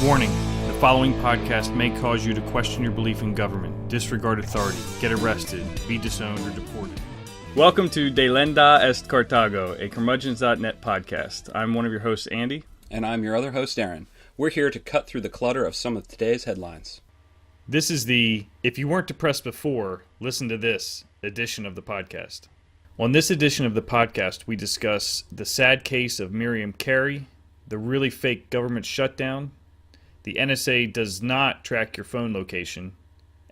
Warning, the following podcast may cause you to question your belief in government, disregard authority, get arrested, be disowned, or deported. Welcome to De Lenda Est Carthago, a curmudgeons.net podcast. I'm one of your hosts, Andy. And I'm your other host, Aaron. We're here to cut through the clutter of some of today's headlines. This is the If You Weren't Depressed Before, Listen to This edition of the podcast. On this edition of the podcast, we discuss the sad case of Miriam, Carey, the really fake government shutdown, the NSA does not track your phone location,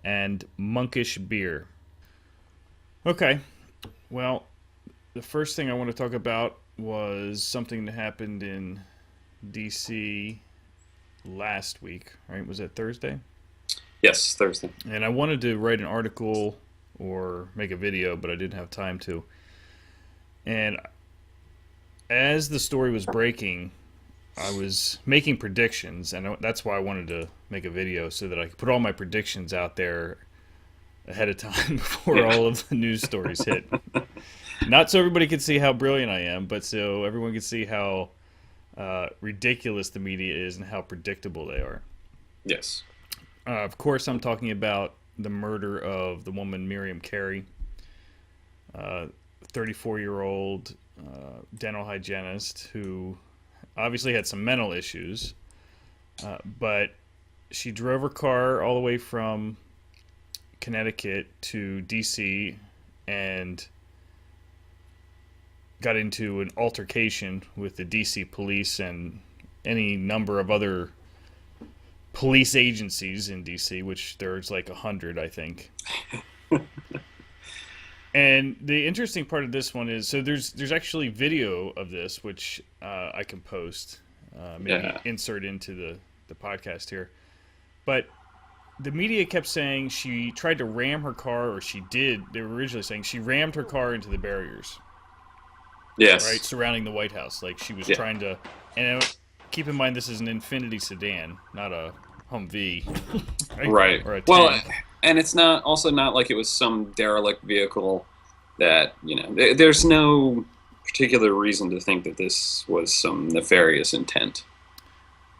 and Monkish Beer. Okay, well, the first thing I want to talk about was something that happened in D.C. last week, right? Was that Thursday? Yes, Thursday. And I wanted to write an article or make a video, but I didn't have time to. And as the story was breaking, I was making predictions, and that's why I wanted to make a video, so that I could put all my predictions out there ahead of time before all of the news stories hit. Not so everybody could see how brilliant I am, but so everyone could see how ridiculous the media is and how predictable they are. Yes. Of course, I'm talking about the murder of the woman Miriam Carey, 34-year-old dental hygienist who obviously had some mental issues, but she drove her car all the way from Connecticut to D.C. and got into an altercation with the D.C. police and any number of other police agencies in D.C., which there's like 100, I think. And the interesting part of this one is, so there's actually video of this, which I can post, maybe insert into the podcast here. But the media kept saying she tried to ram her car, or she did. They were originally saying she rammed her car into the barriers. Yes. Right, surrounding the White House. Like she was trying to, and keep in mind this is an Infiniti sedan, not a Humvee. Right. Or a well, and it's not like it was some derelict vehicle that, there's no particular reason to think that this was some nefarious intent.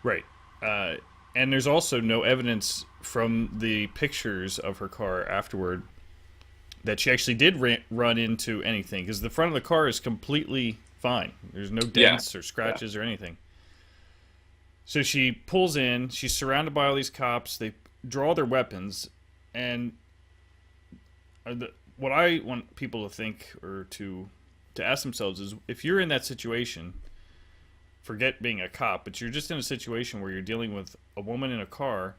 Right. And there's also no evidence from the pictures of her car afterward that she actually did run into anything, because the front of the car is completely fine. There's no dents or scratches or anything. So she pulls in, she's surrounded by all these cops, they draw their weapons, and what I want people to think, or to ask themselves, is if you're in that situation, forget being a cop, but you're just in a situation where you're dealing with a woman in a car,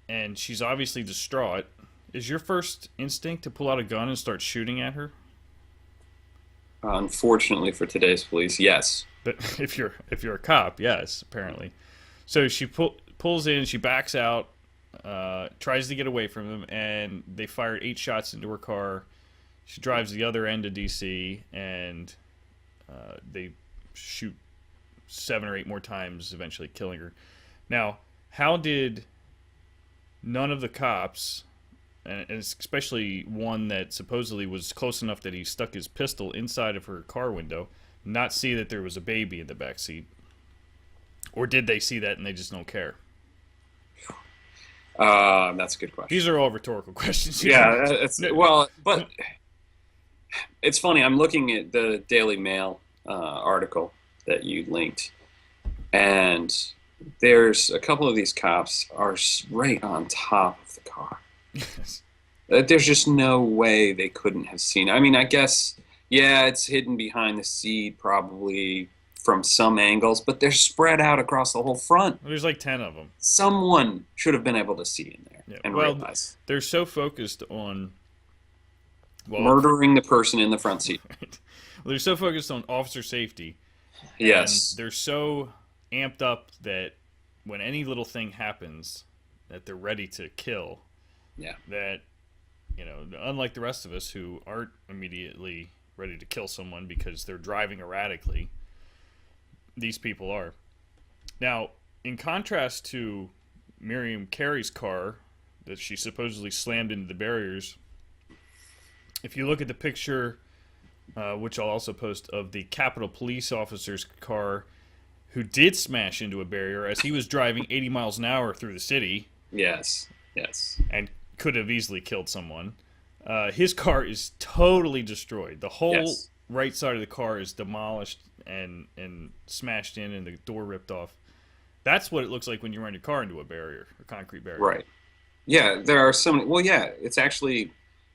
and she's obviously distraught, is your first instinct to pull out a gun and start shooting at her? Unfortunately for today's police, yes. But if you're a cop, yes, apparently. So she pulls in, she backs out, tries to get away from them, and they fired 8 shots into her car. She drives the other end of D.C., and they shoot 7 or 8 more times, eventually killing her. Now, how did none of the cops, and especially one that supposedly was close enough that he stuck his pistol inside of her car window, not see that there was a baby in the back seat? Or did they see that and they just don't care? That's a good question. These are all rhetorical questions. Yeah, but it's funny. I'm looking at the Daily Mail article that you linked, and there's a couple of these cops are right on top of the car. Yes. There's just no way they couldn't have seen it. I mean, I guess, it's hidden behind the seat probably from some angles, but they're spread out across the whole front. Well, there's like 10 of them. Someone should have been able to see in there and realize. They're so focused on murdering the person in the front seat. Right. Well, they're so focused on officer safety. Yes. And they're so amped up that when any little thing happens, that they're ready to kill. Yeah. That, unlike the rest of us who aren't immediately ready to kill someone because they're driving erratically, these people are. Now, in contrast to Miriam Carey's car that she supposedly slammed into the barriers, if you look at the picture, which I'll also post, of the Capitol Police officer's car, who did smash into a barrier as he was driving 80 miles an hour through the city Yes. Yes. and could have easily killed someone. His car is totally destroyed. The whole Yes. right side of the car is demolished and smashed in, and the door ripped off. That's what it looks like when you run your car into a barrier, a concrete barrier. Right. Yeah, there are so many. Well, yeah, it's actually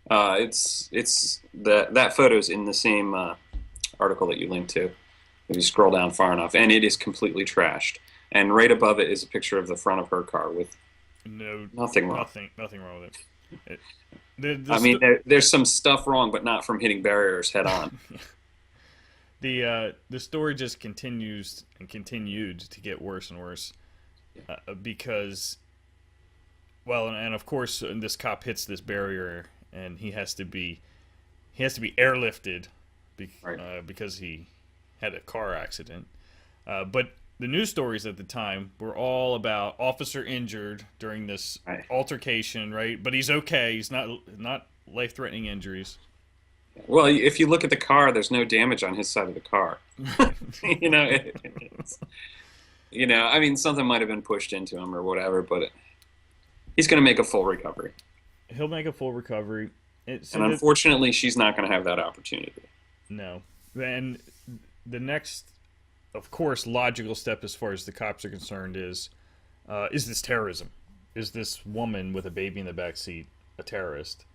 it's that photo's in the same article that you linked to. If you scroll down far enough, and it is completely trashed. And right above it is a picture of the front of her car with nothing wrong. Nothing wrong with it. I mean, there's some stuff wrong, but not from hitting barriers head on. The story just continues and continued to get worse and worse because, well, and of course, this cop hits this barrier and he has to be airlifted because he had a car accident. But the news stories at the time were all about officer injured during this altercation, right? But he's okay. He's not life-threatening injuries. Well, if you look at the car, there's no damage on his side of the car. I mean, something might have been pushed into him or whatever, but he's going to make a full recovery. He'll make a full recovery. And unfortunately, she's not going to have that opportunity. No. And the next, of course, logical step as far as the cops are concerned is this terrorism? Is this woman with a baby in the back seat a terrorist?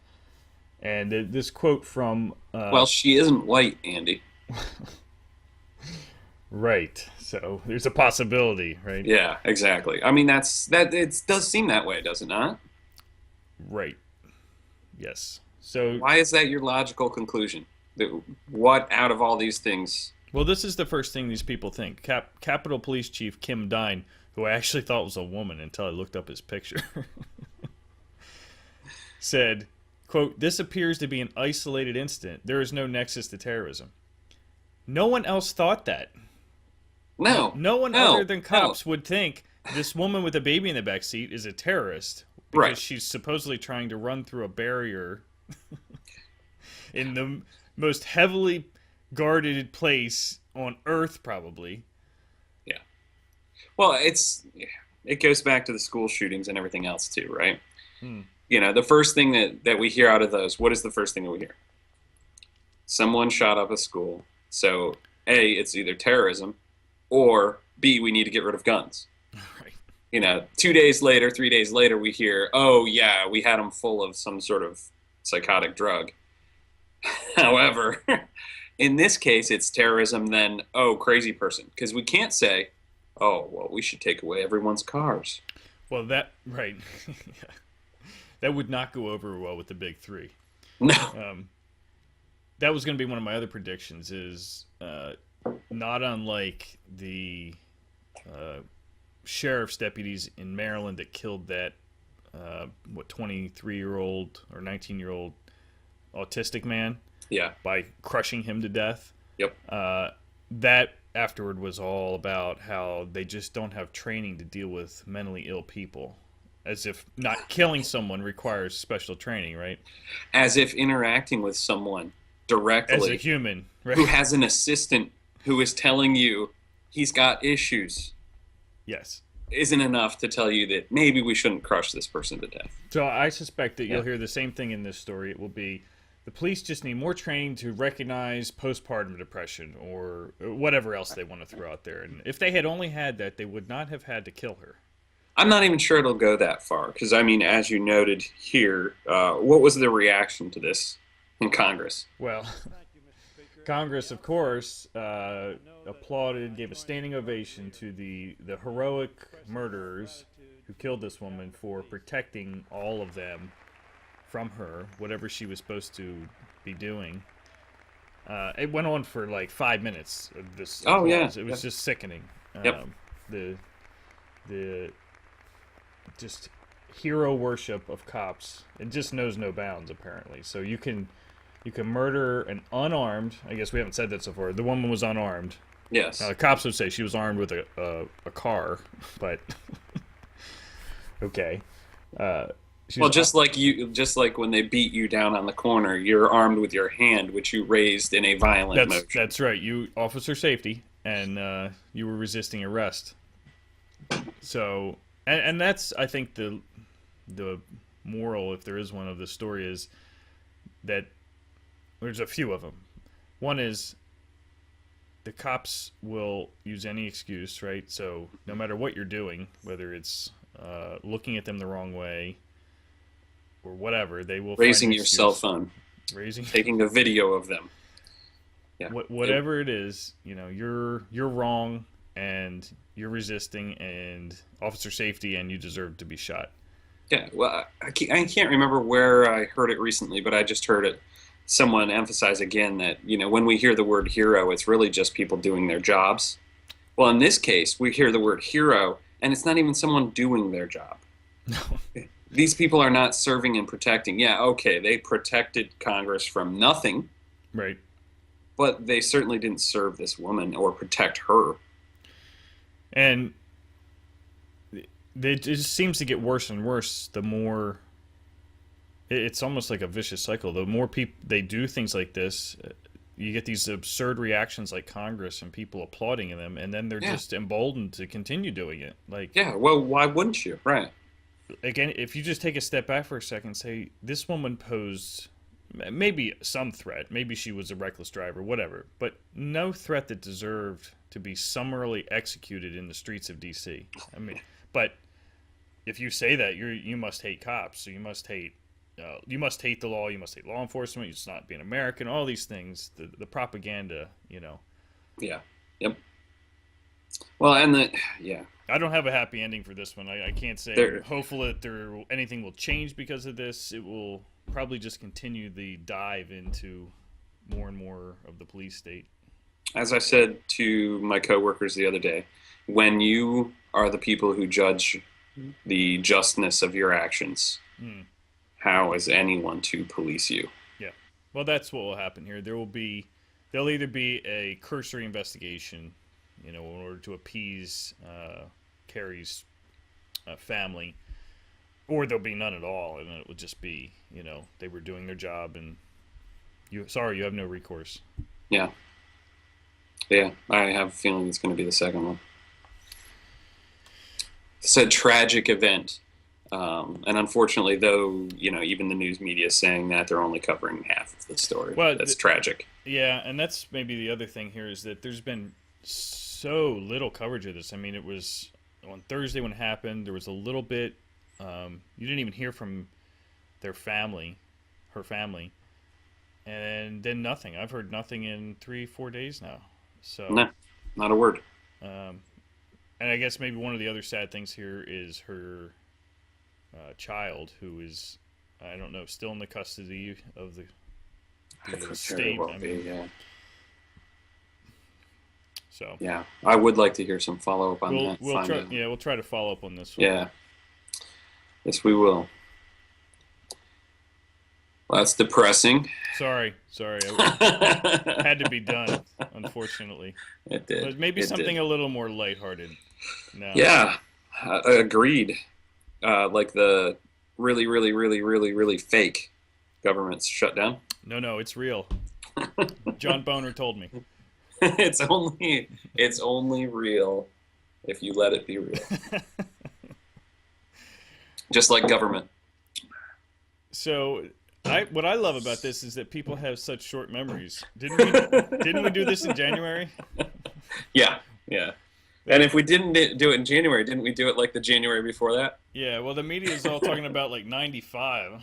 And this quote from... well, she isn't white, Andy. Right. So there's a possibility, right? Yeah, exactly. I mean, it does seem that way, does it not? Right. Yes. So why is that your logical conclusion? What out of all these things? Well, this is the first thing these people think. Capitol Police Chief Kim Dine, who I actually thought was a woman until I looked up his picture, said... Quote, "This appears to be an isolated incident. There is no nexus to terrorism." No one else thought that. No one other than cops would think this woman with a baby in the back seat is a terrorist because she's supposedly trying to run through a barrier in the most heavily guarded place on Earth, probably. Yeah. Well, it goes back to the school shootings and everything else too, right? The first thing that we hear out of those, what is the first thing that we hear? Someone shot up a school. So, A, it's either terrorism, or B, we need to get rid of guns. Right. 2 days later, 3 days later, we hear, oh, yeah, we had them full of some sort of psychotic drug. However, in this case, it's terrorism, then, oh, crazy person. Because we can't say, oh, well, we should take away everyone's cars. Well, right. That would not go over well with the big three. No. That was going to be one of my other predictions is not unlike the sheriff's deputies in Maryland that killed that, 23-year-old or 19-year-old autistic man by crushing him to death. Yep. That afterward was all about how they just don't have training to deal with mentally ill people. As if not killing someone requires special training, right? As if interacting with someone directly as a human, right? Who has an assistant who is telling you he's got issues. Yes. Isn't enough to tell you that maybe we shouldn't crush this person to death. So I suspect that you'll hear the same thing in this story. It will be the police just need more training to recognize postpartum depression or whatever else they want to throw out there. And if they had only had that, they would not have had to kill her. I'm not even sure it'll go that far because, I mean, as you noted here, what was the reaction to this in Congress? Well, Congress, of course, applauded, gave a standing ovation to the heroic murderers who killed this woman for protecting all of them from her, whatever she was supposed to be doing. It went on for like 5 minutes of this applause. Yeah. It was just sickening. Yep. The just hero worship of cops, it just knows no bounds apparently. So you can murder an unarmed, I guess we haven't said that so far, the woman was unarmed. Yes. The cops would say she was armed with a car, but okay. Well, just like when they beat you down on the corner, you're armed with your hand, which you raised in a violent motion. That's right. You officer safety, and you were resisting arrest. So, and that's, I think, the moral, if there is one, of the story is that there's a few of them. One is the cops will use any excuse, right? So no matter what you're doing, whether it's looking at them the wrong way or whatever, they will raising find an your excuse. cell phone, Raising, taking a video of them. Yeah. whatever it is, you're wrong and you're resisting, and officer safety, and you deserve to be shot. Yeah, well, I can't remember where I heard it recently, but I just heard it. Someone emphasize again that, when we hear the word hero, it's really just people doing their jobs. Well, in this case, we hear the word hero, and it's not even someone doing their job. No. These people are not serving and protecting. Yeah, okay, they protected Congress from nothing. Right. But they certainly didn't serve this woman or protect her. And it just seems to get worse and worse the more... It's almost like a vicious cycle. The more people they do things like this, you get these absurd reactions like Congress and people applauding them, and then they're just emboldened to continue doing it. Yeah, well, why wouldn't you? Right. Again, if you just take a step back for a second and say, this woman posed maybe some threat, maybe she was a reckless driver, whatever, but no threat that deserved to be summarily executed in the streets of D.C. I mean, but if you say that, you must hate cops, so you must hate the law, you must hate law enforcement, you must not be an American, all these things, the propaganda, Yeah. Yep. Well, and I don't have a happy ending for this one. I can't say. Hopefully that anything will change because of this. It will probably just continue the dive into more and more of the police state. As I said to my coworkers the other day, when you are the people who judge the justness of your actions, how is anyone to police you? Yeah. Well, that's what will happen here. There'll either be a cursory investigation, in order to appease Carey's family, or there'll be none at all, and it will just be, they were doing their job, and you have no recourse. Yeah. Yeah, I have a feeling it's going to be the second one. It's a tragic event. And unfortunately, though, even the news media is saying that, they're only covering half of the story. Well, that's tragic. Yeah, and that's maybe the other thing here is that there's been so little coverage of this. I mean, it was on Thursday when it happened. There was a little bit. You didn't even hear from her family, and then nothing. I've heard nothing in 3-4 days now. So no, not a word. And I guess maybe one of the other sad things here is her child, who is, I don't know, still in the custody of the state. Well yeah. So yeah, I would like to hear some follow up on that. We'll try to follow up on this one. Yeah. Yes, we will. Well, that's depressing. Sorry. It had to be done, unfortunately. It did. But maybe something a little more lighthearted now. Yeah, agreed. Like the really, really, really, really, really fake government's shutdown. No, it's real. John Boner told me. It's only real if you let it be real. Just like government. So, what I love about this is that people have such short memories. Didn't we do this in January? Yeah. And if we didn't do it in January, didn't we do it like the January before that? Yeah, well, the media is all talking about like 95.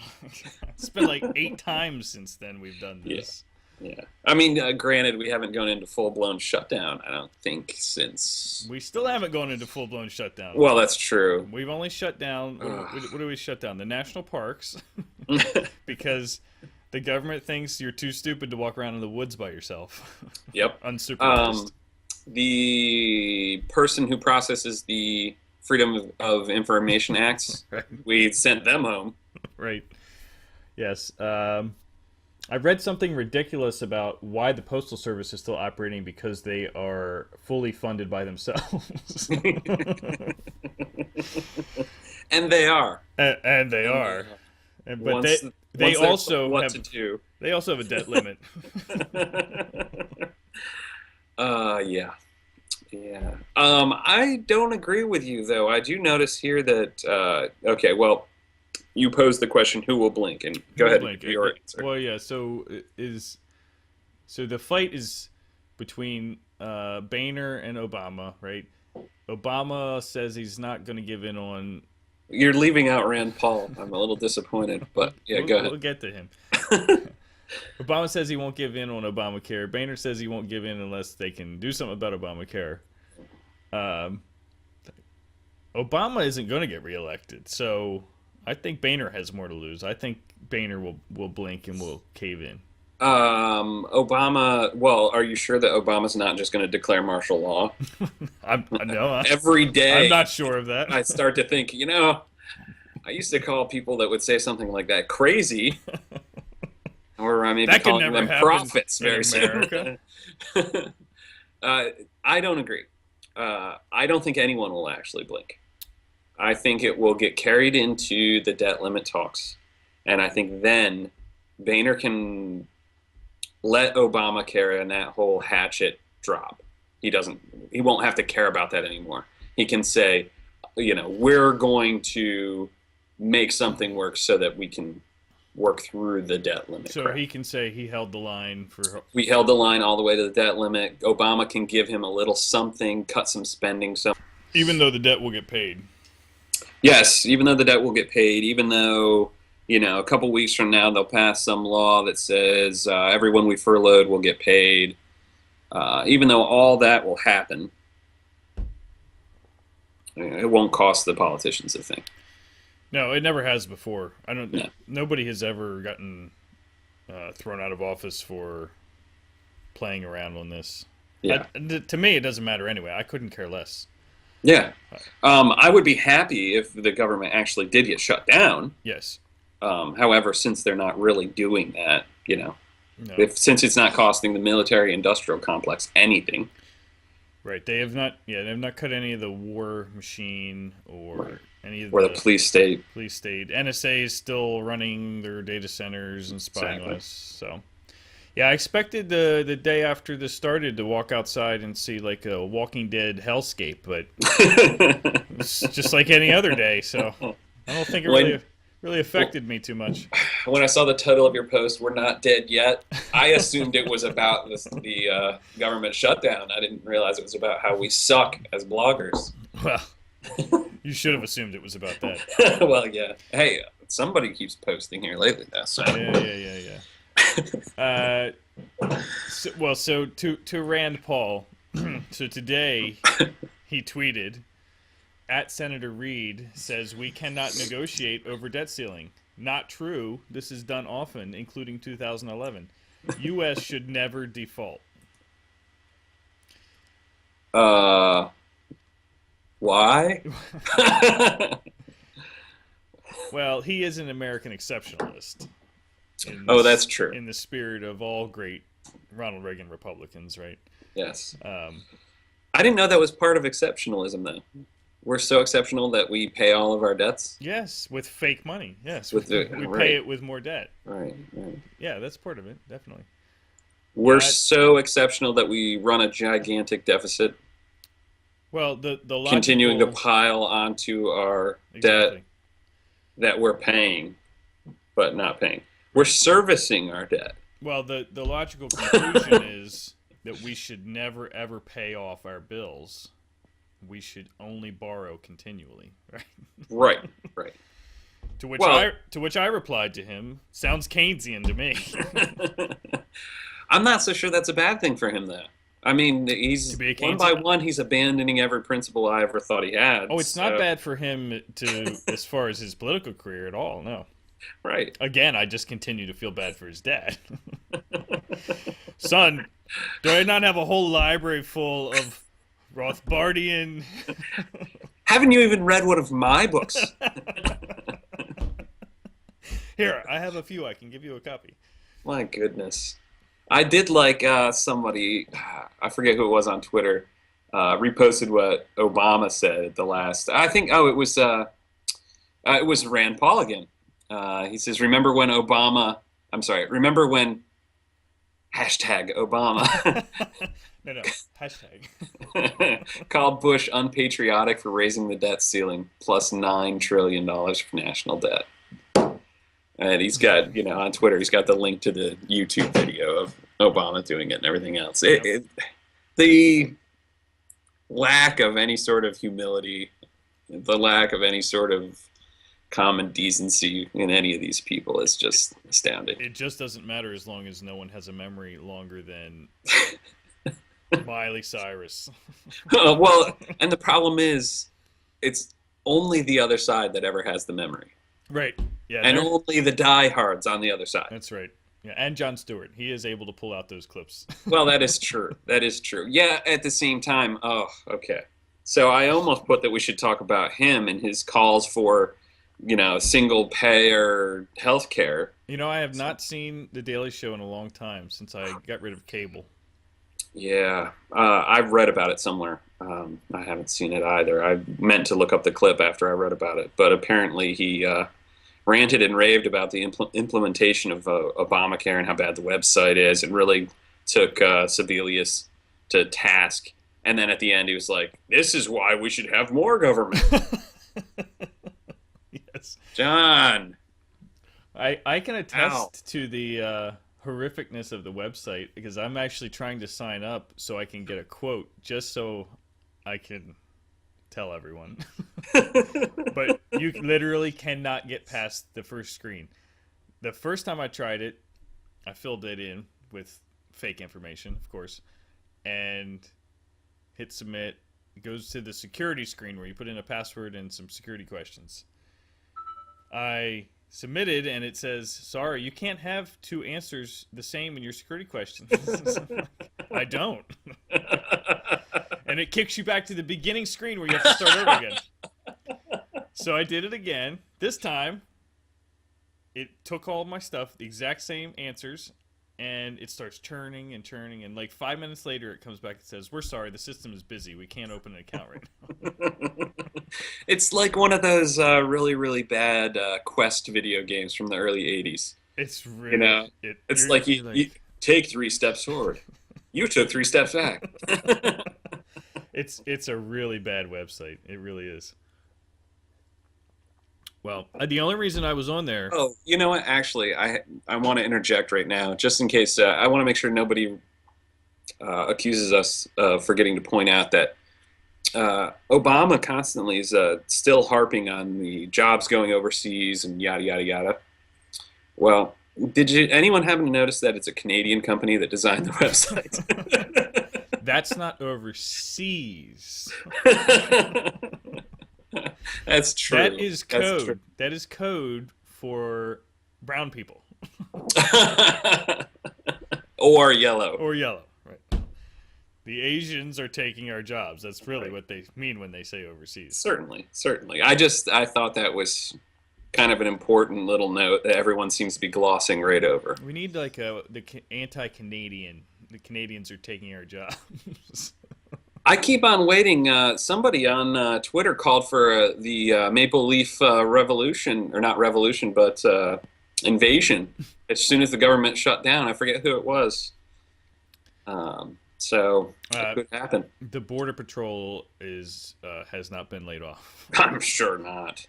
It's been like 8 times since then we've done this. Yeah. I mean, granted, we haven't gone into full-blown shutdown, I don't think, since... We still haven't gone into full-blown shutdown. Well, that's true. We've only shut down... What do we shut down? The national parks. Because the government thinks you're too stupid to walk around in the woods by yourself. Yep. Unsupervised. The person who processes the Freedom of Information Acts, right. We sent them home. Right. Yes. I read something ridiculous about why the Postal Service is still operating, because they are fully funded by themselves. And they are. And they are. But they also have a debt limit. Yeah. Yeah. I don't agree with you, though. I do notice here that, okay, well, you posed the question, who will blink? And Who go will ahead and blink? give your answer. Well, yeah. So the fight is between Boehner and Obama, right? Obama says he's not going to give in on. You're leaving out Rand Paul. I'm a little disappointed, but yeah, go We'll ahead. get to him. Obama says he won't give in on Obamacare. Boehner says he won't give in unless they can do something about Obamacare. Um, Obama isn't going to get reelected, so I think Boehner has more to lose. I think Boehner will blink and will cave in. Obama, well, are you sure that Obama's not just going to declare martial law? No, Every day, I'm not sure of that. I start to think, I used to call people that would say something like that crazy, or I may be That can calling never them happen prophets in very America. soon. I don't agree. I don't think anyone will actually blink. I think it will get carried into the debt limit talks, and I think then Boehner can let Obamacare and that whole hatchet drop. He won't have to care about that anymore. He can say, we're going to make something work so that we can work through the debt limit. So crap. he can say he held the line for. We held the line all the way to the debt limit. Obama can give him a little something, cut some spending. Even though the debt will get paid. Yes, even though the debt will get paid, even though, a couple weeks from now they'll pass some law that says everyone we furloughed will get paid. Even though all that will happen, it won't cost the politicians a thing. No, it never has before. I don't. No. Nobody has ever gotten thrown out of office for playing around on this. Yeah. To me, it doesn't matter anyway. I couldn't care less. Yeah. I would be happy if the government actually did get shut down. Yes. However, since they're not really doing that, No. since it's not costing the military-industrial complex anything. Right. They have not. Yeah. They have not cut any of the war machine or any of Or the police state. Police state. NSA is still running their data centers and spying on Exactly. us. So. Yeah, I expected the day after this started to walk outside and see like a Walking Dead hellscape, but it's just like any other day. So I don't think it really affected me too much. When I saw the title of your post, "We're Not Dead Yet," I assumed it was about the government shutdown. I didn't realize it was about how we suck as bloggers. Well, you should have assumed it was about that. Well, yeah. Hey, somebody keeps posting here lately, though. So. Yeah. So to Rand Paul. So today he tweeted, at Senator Reid says we cannot negotiate over debt ceiling. Not true. This is done often, including 2011. U.S. should never default. Why? Well, he is an American exceptionalist. That's true. In the spirit of all great Ronald Reagan Republicans, right? Yes. I didn't know that was part of exceptionalism, though. We're so exceptional that we pay all of our debts. Yes, with fake money. Yes, we pay it with more debt. Right. Yeah, that's part of it, definitely. We're so exceptional that we run a gigantic deficit. Well, the logical... continuing to pile onto our debt that we're paying, but not paying. We're servicing our debt. Well, the logical conclusion is that we should never ever pay off our bills. We should only borrow continually, right? Right. To which I replied to him, sounds Keynesian to me. I'm not so sure that's a bad thing for him, though. I mean, he's one by one, he's abandoning every principle I ever thought he had. Oh, it's not bad for him as far as his political career at all. No. Right. Again, I just continue to feel bad for his dad. Son, do I not have a whole library full of Rothbardian? Haven't you even read one of my books? Here, I have a few. I can give you a copy. My goodness. I did like somebody, I forget who it was on Twitter, reposted what Obama said at the last. I think, it was Rand Paul again. He says, remember when hashtag Obama No. Hashtag. called Bush unpatriotic for raising the debt ceiling plus $9 trillion for national debt. And he's got, on Twitter, he's got the link to the YouTube video of Obama doing it and everything else. The lack of any sort of humility, the lack of any sort of common decency in any of these people is just astounding. It just doesn't matter as long as no one has a memory longer than Miley Cyrus. Well, and the problem is, it's only the other side that ever has the memory. Right. Yeah. And only the diehards on the other side. That's right. Yeah, and Jon Stewart. He is able to pull out those clips. Well, that is true. That is true. Yeah, at the same time, okay. So I almost put that we should talk about him and his calls for, single payer health care. I have not seen The Daily Show in a long time since I got rid of cable. Yeah, I've read about it somewhere. I haven't seen it either. I meant to look up the clip after I read about it, but apparently he ranted and raved about the implementation of Obamacare and how bad the website is, and really took Sebelius to task. And then at the end, he was like, "This is why we should have more government." Yes, John. I can attest to the horrificness of the website, because I'm actually trying to sign up so I can get a quote, just so I can tell everyone. But you literally cannot get past the first screen. The first time I tried it, I filled it in with fake information, of course, and hit submit. It goes to the security screen where you put in a password and some security questions. I submitted, and it says, "Sorry, you can't have two answers the same in your security questions." I don't. And it kicks you back to the beginning screen where you have to start over again. So I did it again. This time, it took all my stuff, the exact same answers, and it starts churning and churning. And like 5 minutes later, it comes back and says, "We're sorry, the system is busy. We can't open an account right now." It's like one of those really, really bad Quest video games from the early 80s. It's really... It's like you take 3 steps forward. You took 3 steps back. It's a really bad website. It really is. Well, the only reason I was on there... Oh, you know what? Actually, I want to interject right now, just in case. I want to make sure nobody accuses us of forgetting to point out that Obama constantly is still harping on the jobs going overseas and yada, yada, yada. Well, did anyone happen to notice that it's a Canadian company that designed the website? That's not overseas. That's true. That is code. That's true. That is code for brown people. Or yellow. Or yellow, right. The Asians are taking our jobs. That's really what they mean when they say overseas. Certainly. I thought that was kind of an important little note that everyone seems to be glossing right over. We need like the anti-Canadian. The Canadians are taking our jobs. I keep on waiting. Somebody on Twitter called for the Maple Leaf revolution, or not revolution, but invasion, as soon as the government shut down. I forget who it was. So it could happen. The Border Patrol has not been laid off. I'm sure not.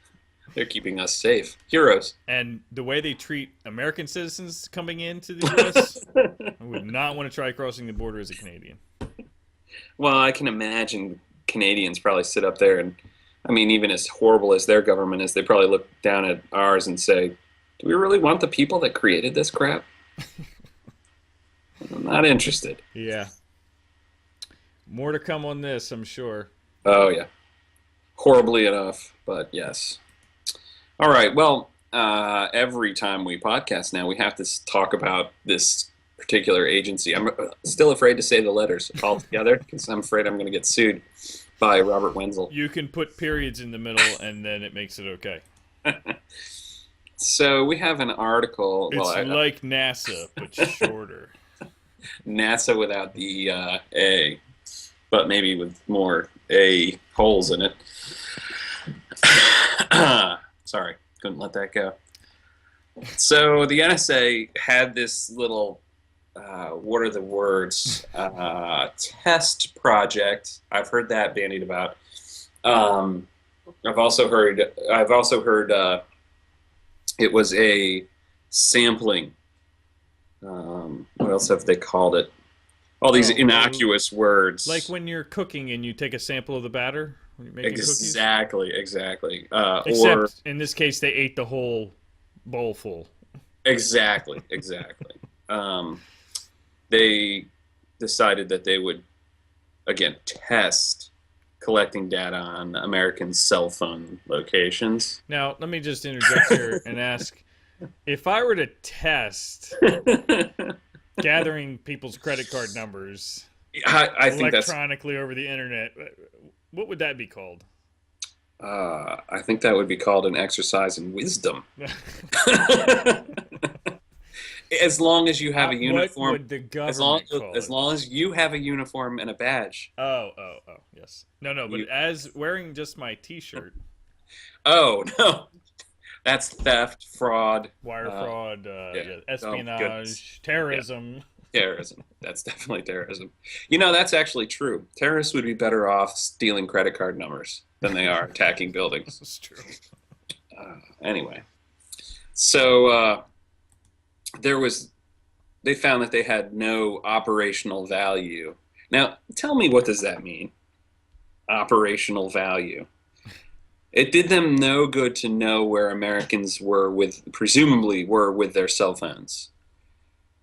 They're keeping us safe. Heroes. And the way they treat American citizens coming into the U.S., I would not want to try crossing the border as a Canadian. Well, I can imagine Canadians probably sit up there and, I mean, even as horrible as their government is, they probably look down at ours and say, "Do we really want the people that created this crap?" I'm not interested. Yeah. More to come on this, I'm sure. Oh, yeah. Horribly enough, but yes. All right, well, every time we podcast now, we have to talk about this particular agency. I'm still afraid to say the letters altogether because I'm afraid I'm going to get sued by Robert Wenzel. You can put periods in the middle, and then it makes it okay. So we have an article. It's like NASA, but shorter. NASA without the A, but maybe with more A holes in it. Sorry, couldn't let that go. So the NSA had this little what are the words? Test project. I've heard that bandied about. Um, I've also heard it was a sampling. What else have they called it? All these innocuous words. Like when you're cooking and you take a sample of the batter when you're making cookies. Exactly. Except in this case, they ate the whole bowl full. Exactly. They decided that they would again test collecting data on American cell phone locations. Now, let me just interject here and ask, if I were to test gathering people's credit card numbers I think electronically over the internet, what would that be called? I think that would be called an exercise in wisdom. As long as you have a uniform. What would the government call as long as you have a uniform and a badge. Oh, yes. No, but as wearing just my T-shirt. Oh, no. That's theft, fraud. Wire fraud, espionage, terrorism. Yeah. Terrorism. That's definitely terrorism. That's actually true. Terrorists would be better off stealing credit card numbers than they are attacking buildings. That's true. Anyway. So, they found that they had no operational value. Now, tell me, what does that mean? Operational value. It did them no good to know where Americans presumably were with their cell phones.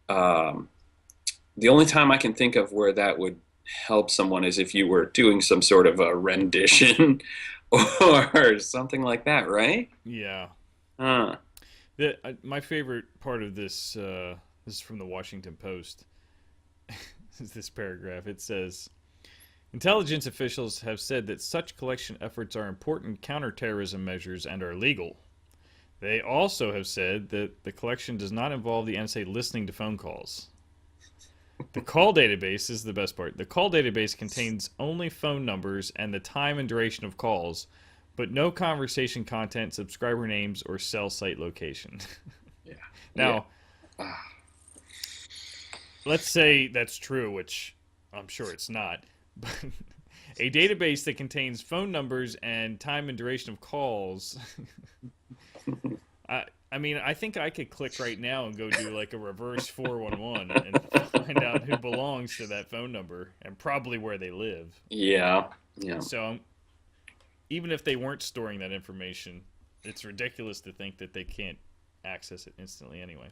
The only time I can think of where that would help someone is if you were doing some sort of a rendition or something like that, right? Yeah. Huh. My favorite part of this, this is from the Washington Post, is this paragraph. It says, intelligence officials have said that such collection efforts are important counterterrorism measures and are legal. They also have said that the collection does not involve the NSA listening to phone calls. The call database is the best part. The call database contains only phone numbers and the time and duration of calls, but no conversation content, subscriber names, or cell site location. Yeah. Now, let's say that's true, which I'm sure it's not. But a database that contains phone numbers and time and duration of calls. I mean, I think I could click right now and go do like a reverse 411 and find out who belongs to that phone number and probably where they live. Yeah. So even if they weren't storing that information, it's ridiculous to think that they can't access it instantly anyway.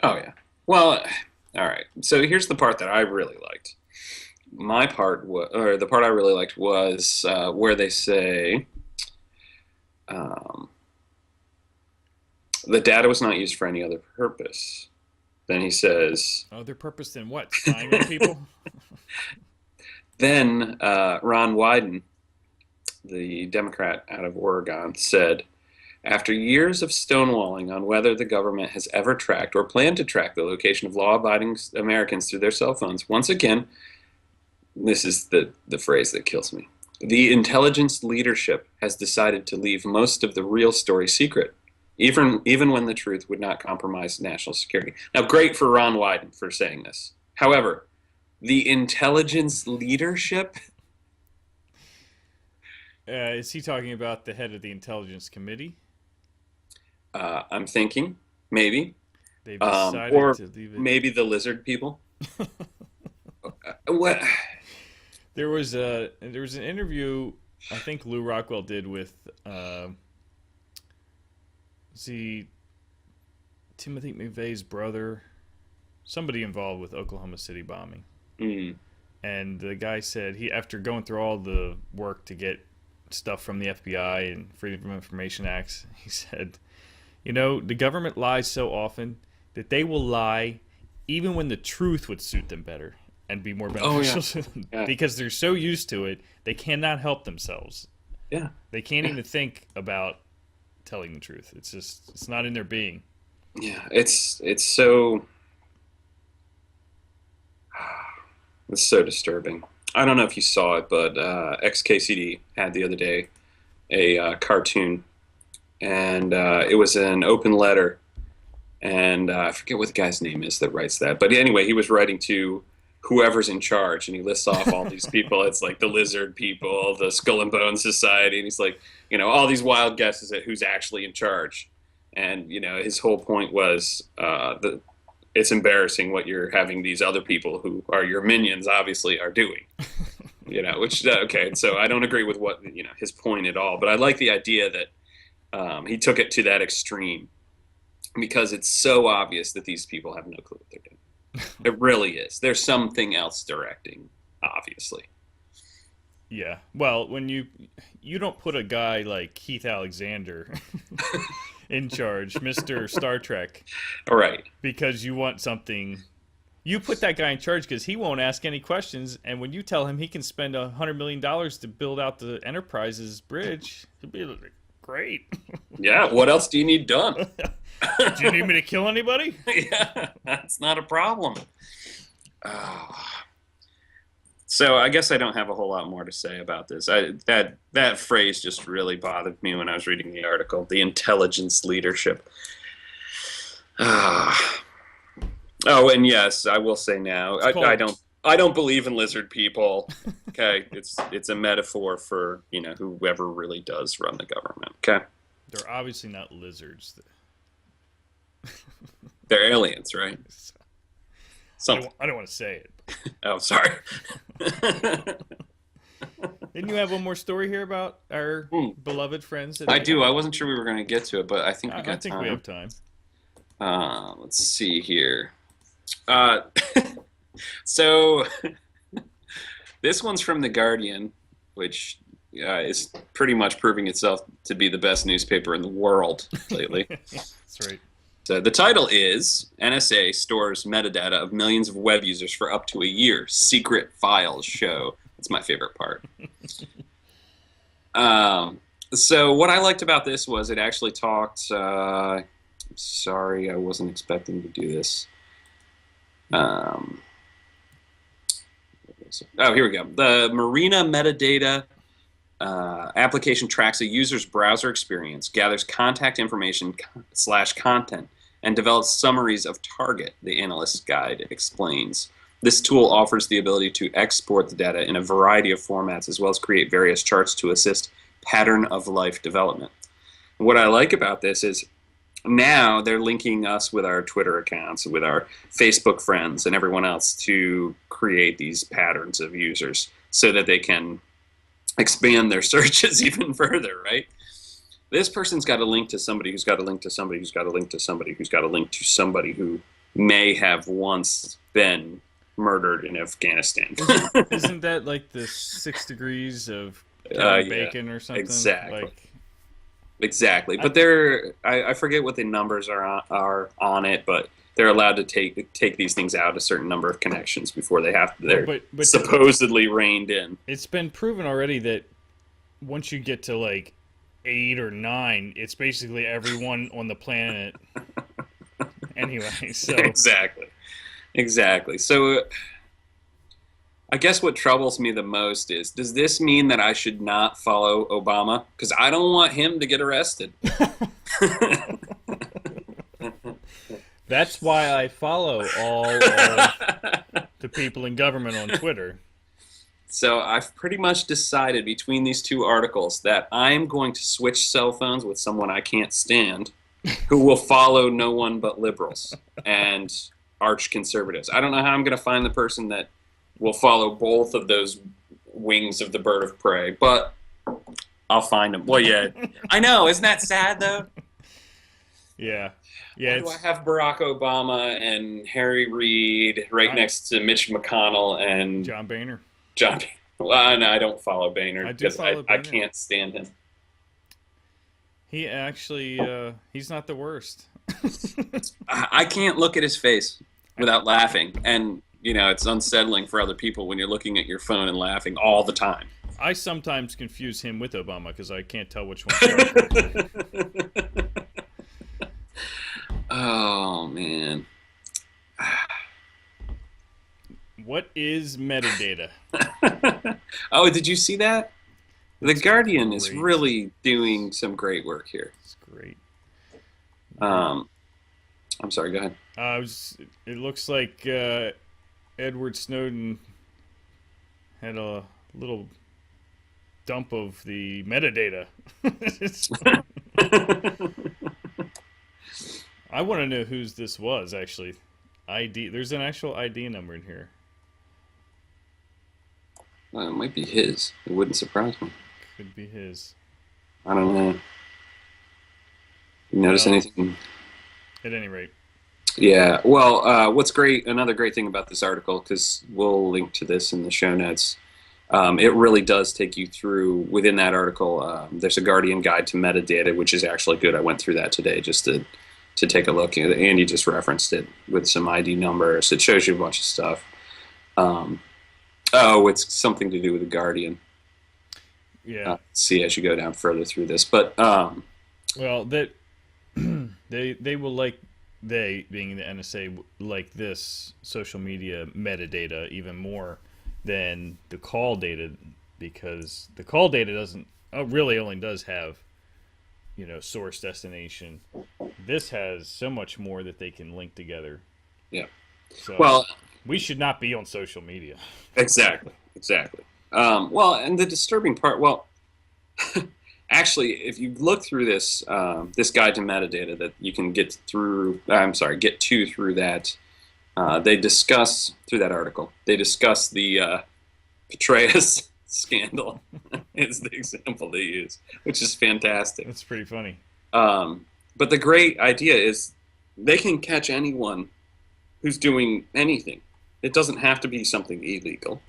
Oh, yeah. Well, all right. So here's the part that I really liked. The part I really liked was where they say the data was not used for any other purpose. Then he says... Other purpose than what? Spying on people? Then Ron Wyden, the Democrat out of Oregon, said, after years of stonewalling on whether the government has ever tracked or planned to track the location of law-abiding Americans through their cell phones, once again, this is the phrase that kills me, the intelligence leadership has decided to leave most of the real story secret, even when the truth would not compromise national security. Now, great for Ron Wyden for saying this. However, the intelligence leadership... Is he talking about the head of the Intelligence Committee? I'm thinking, maybe. They've decided or to leave it... maybe the lizard people. What? There was an interview I think Lou Rockwell did with Timothy McVeigh's brother, somebody involved with Oklahoma City bombing. Mm. And the guy said after going through all the work to get stuff from the FBI and Freedom of Information Acts, he said, the government lies so often that they will lie even when the truth would suit them better and be more beneficial to them. Yeah. Because they're so used to it, they cannot help themselves. Yeah. They can't even think about telling the truth. It's not in their being. Yeah, it's so disturbing. I don't know if you saw it, but XKCD had the other day a cartoon, and it was an open letter and I forget what the guy's name is that writes that. But anyway, he was writing to whoever's in charge, and he lists off all these people. It's like the lizard people, the Skull and Bones Society, and he's like, all these wild guesses at who's actually in charge. And his whole point was that it's embarrassing what you're having these other people who are your minions obviously are doing. Which okay. So I don't agree with what his point at all, but I like the idea that he took it to that extreme because it's so obvious that these people have no clue what they're doing. It really is. There's something else directing, obviously. Yeah. Well, when you don't put a guy like Keith Alexander in charge, Mr. Star Trek. All right. Because you want something. You put that guy in charge because he won't ask any questions, and when you tell him he can spend $100 million to build out the Enterprise's bridge, he'll be like, great. Yeah, what else do you need done? Do you need me to kill anybody? Yeah, that's not a problem. So I guess I don't have a whole lot more to say about this. That phrase just really bothered me when I was reading the article. The intelligence leadership. Oh, and yes, I will say now, I don't believe in lizard people. Okay, it's a metaphor for whoever really does run the government. Okay, they're obviously not lizards. They're aliens, right? I don't want to say it. Oh, sorry. Didn't you have one more story here about our beloved friends? I do. I wasn't sure we were going to get to it, but I think we got time. I think we have time. Let's see here. So this one's from The Guardian, which is pretty much proving itself to be the best newspaper in the world lately. That's right. So the title is NSA stores metadata of millions of web users for up to a year. Secret files show. That's my favorite part. So what I liked about this was it actually talked. Sorry, I wasn't expecting to do this. Oh, here we go. The Marina metadata application tracks a user's browser experience, gathers contact information / content, and develops summaries of target, the analyst's guide explains. This tool offers the ability to export the data in a variety of formats as well as create various charts to assist pattern of life development. What I like about this is now they're linking us with our Twitter accounts, with our Facebook friends, and everyone else to create these patterns of users so that they can expand their searches even further, right? This person's got a link to somebody who's got a link to somebody who's got a link to somebody who's got a link to somebody who may have once been murdered in Afghanistan. Isn't that like the 6 degrees of bacon or something? Exactly. Exactly. But I forget what the numbers are on it, but they're allowed to take these things out a certain number of connections before they're supposedly reined in. It's been proven already that once you get to like 8 or 9, it's basically everyone on the planet. Anyway, so exactly. So I guess what troubles me the most is, does this mean that I should not follow Obama? Because I don't want him to get arrested. That's why I follow all of the people in government on Twitter. So I've pretty much decided between these two articles that I'm going to switch cell phones with someone I can't stand, who will follow no one but liberals and arch conservatives. I don't know how I'm going to find the person that will follow both of those wings of the bird of prey, but I'll find them. Well, yeah, I know. Isn't that sad, though? Yeah. Do I have Barack Obama and Harry Reid right next to Mitch McConnell and John Boehner? Well, no, I don't follow Boehner because I can't stand him. He actually, he's not the worst. I can't look at his face without laughing, and it's unsettling for other people when you're looking at your phone and laughing all the time. I sometimes confuse him with Obama because I can't tell which one. Oh, man. What is metadata? Oh, did you see that? The Guardian is really doing some great work here. It's great. I'm sorry. Go ahead. It looks like Edward Snowden had a little dump of the metadata. I want to know whose this was, actually. ID. There's an actual ID number in here. Well, it might be his. It wouldn't surprise me. Could be his. I don't know. You notice anything? At any rate. Yeah. Well, what's great, another great thing about this article, because we'll link to this in the show notes, it really does take you through, within that article, there's a Guardian guide to metadata, which is actually good. I went through that today just to take a look. Andy just referenced it with some ID numbers. It shows you a bunch of stuff. It's something to do with the Guardian. Yeah. See as you go down further through this. But well, that they will like, they being the NSA, like this social media metadata even more than the call data, because the call data doesn't really only does have, source, destination. This has so much more that they can link together. Yeah. So, well, we should not be on social media. Exactly. And the disturbing part, actually, if you look through this this guide to metadata that you can get to through that, they discuss, through that article, they discuss the Petraeus scandal. It's the example they use, which is fantastic. That's pretty funny. But the great idea is they can catch anyone who's doing anything. It doesn't have to be something illegal.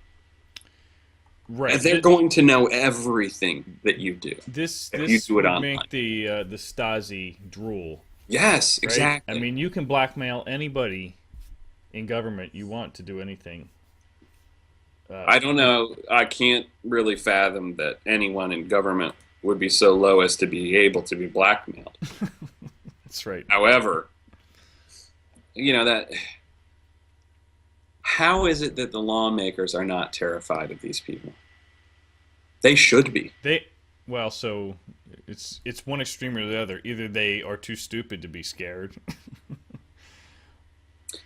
Right. And they're going to know everything that you do. This you do would it online. make the Stasi drool. Yes, right? exactly. I mean, you can blackmail anybody in government you want to do anything. I don't know. I can't really fathom that anyone in government would be so low as to be able to be blackmailed. That's right. However, that... How is it that the lawmakers are not terrified of these people? They should be. So it's one extreme or the other. Either they are too stupid to be scared.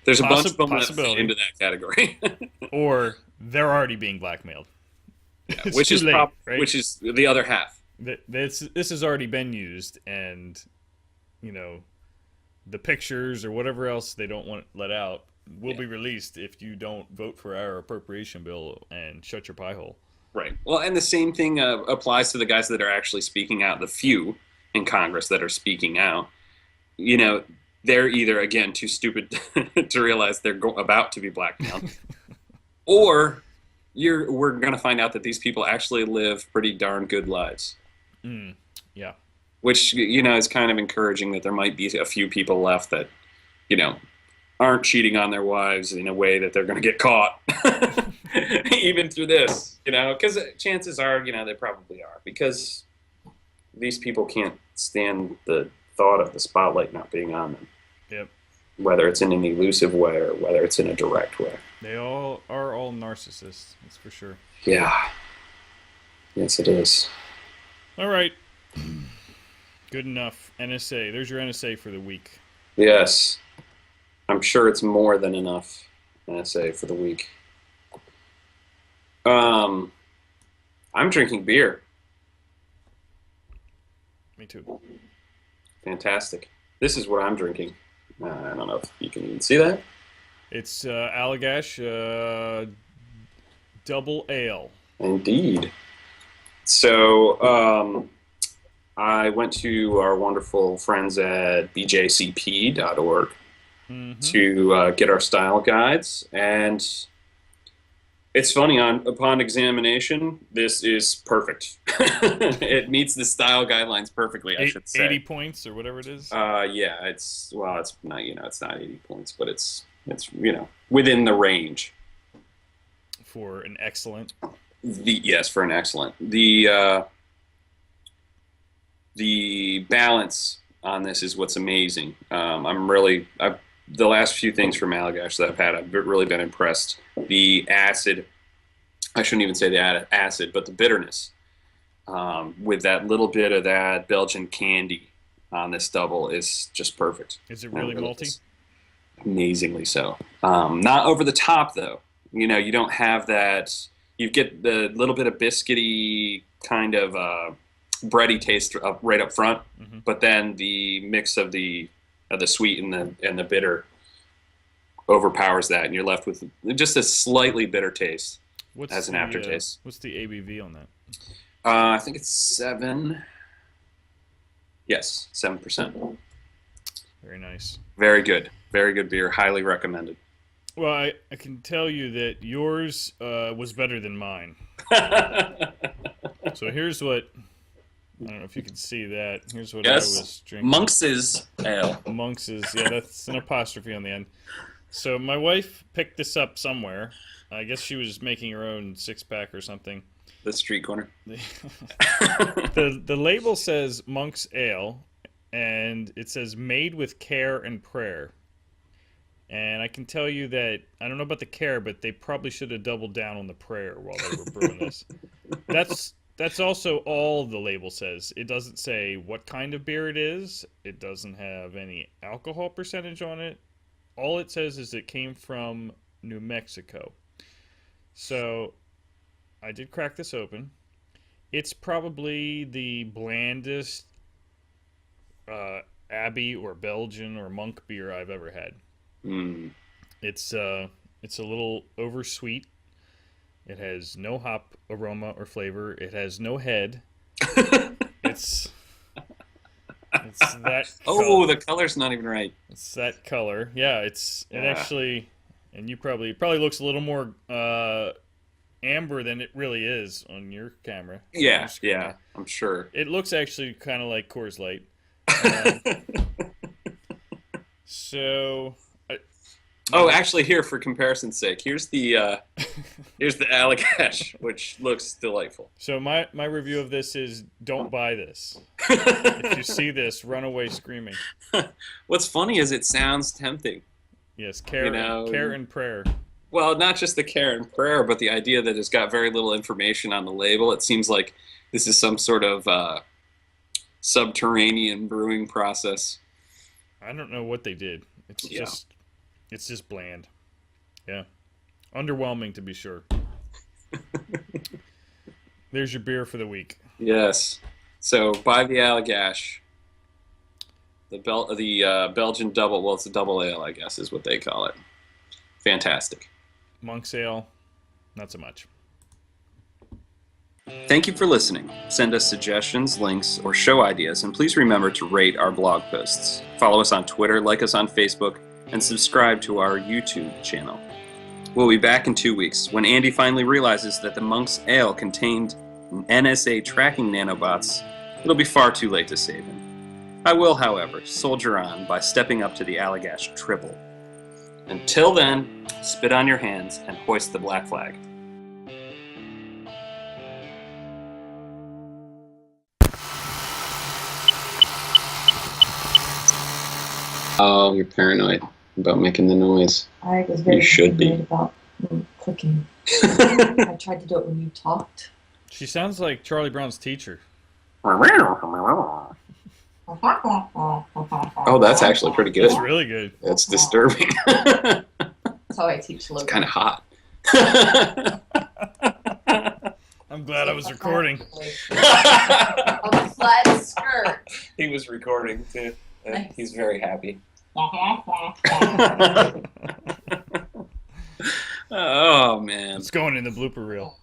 There's a bunch of them that fit into that category. Or they're already being blackmailed. Yeah, which is right? Which is the other half. This has already been used, and the pictures or whatever else they don't want let out will be released if you don't vote for our appropriation bill and shut your pie hole. Right. Well, and the same thing applies to the guys that are actually speaking out, the few in Congress that are speaking out. They're either, again, too stupid to realize they're about to be blackmailed, or we're going to find out that these people actually live pretty darn good lives. Yeah. Which, is kind of encouraging that there might be a few people left that, aren't cheating on their wives in a way that they're going to get caught, even through this, because chances are, they probably are, because these people can't stand the thought of the spotlight not being on them. Yep. Whether it's in an elusive way or whether it's in a direct way. They all are narcissists, that's for sure. Yeah. Yes, it is. All right. Good enough. NSA. There's your NSA for the week. Yes. I'm sure it's more than enough, NSA, for the week. I'm drinking beer. Me too. Fantastic. This is what I'm drinking. I don't know if you can even see that. It's Allagash Double Ale. Indeed. So I went to our wonderful friends at bjcp.org to get our style guides, and it's funny, upon examination, this is perfect. It meets the style guidelines perfectly, I should say. 80 points or whatever it is? Yeah, it's not, it's not 80 points, but it's within the range. For an excellent? Yes, for an excellent. The balance on this is what's amazing. The last few things from Allagash that I've had, I've really been impressed. The acid, I shouldn't even say the acid, but the bitterness, with that little bit of that Belgian candy on this double is just perfect. Is it really malty? amazingly so. Not over the top though. You know, you don't have that. You get the little bit of biscuity kind of bready taste right up front, but then the mix of the sweet and the bitter overpowers that, and you're left with just a slightly bitter taste as an aftertaste. What's the ABV on that? I think it's 7. Yes, 7%. Very nice. Very good beer. Highly recommended. Well, I can tell you that yours was better than mine. So here's what, I don't know if you can see that. Here's what I was drinking. Monks' ale. Monks' yeah, that's an apostrophe on the end. So my wife picked this up somewhere. I guess she was making her own 6-pack or something. The street corner. The label says Monk's Ale, and it says made with care and prayer. And I can tell you that, I don't know about the care, but they probably should have doubled down on the prayer while they were brewing this. That's also all the label says. It doesn't say what kind of beer it is. It doesn't have any alcohol percentage on it. All it says is it came from New Mexico. So I did crack this open. It's probably the blandest Abbey or Belgian or Monk beer I've ever had. It's a little oversweet. It has no hop aroma or flavor. It has no head. It's that. Oh, the color's not even right. It's that color. Yeah, it actually, and it probably looks a little more amber than it really is on your camera. Yeah, I'm sure. It looks actually kind of like Coors Light. So. Actually, here for comparison's sake, here's the Allagash, which looks delightful. So my review of this is: don't buy this. If you see this, run away screaming. What's funny is it sounds tempting. Yes, care and prayer. Well, not just the care and prayer, but the idea that it's got very little information on the label. It seems like this is some sort of subterranean brewing process. I don't know what they did. It's just bland. Yeah. Underwhelming, to be sure. There's your beer for the week. Yes. So, buy the Allagash. The Belgian double, well, it's a double ale, I guess, is what they call it. Fantastic. Monk's Ale, not so much. Thank you for listening. Send us suggestions, links, or show ideas, and please remember to rate our blog posts. Follow us on Twitter, like us on Facebook, and subscribe to our YouTube channel. We'll be back in 2 weeks when Andy finally realizes that the Monk's Ale contained NSA tracking nanobots. It'll be far too late to save him. I will, however, soldier on by stepping up to the Allagash triple. Until then, spit on your hands and hoist the black flag. Oh, you're paranoid about making the noise. I was very paranoid about clicking. I tried to do it when you talked. She sounds like Charlie Brown's teacher. Oh, that's actually pretty good. It's really good. It's disturbing. That's how I teach Logan. It's kind of hot. I'm glad I was recording. A flat skirt. He was recording too. Nice. He's very happy. Oh man. It's going in the blooper reel.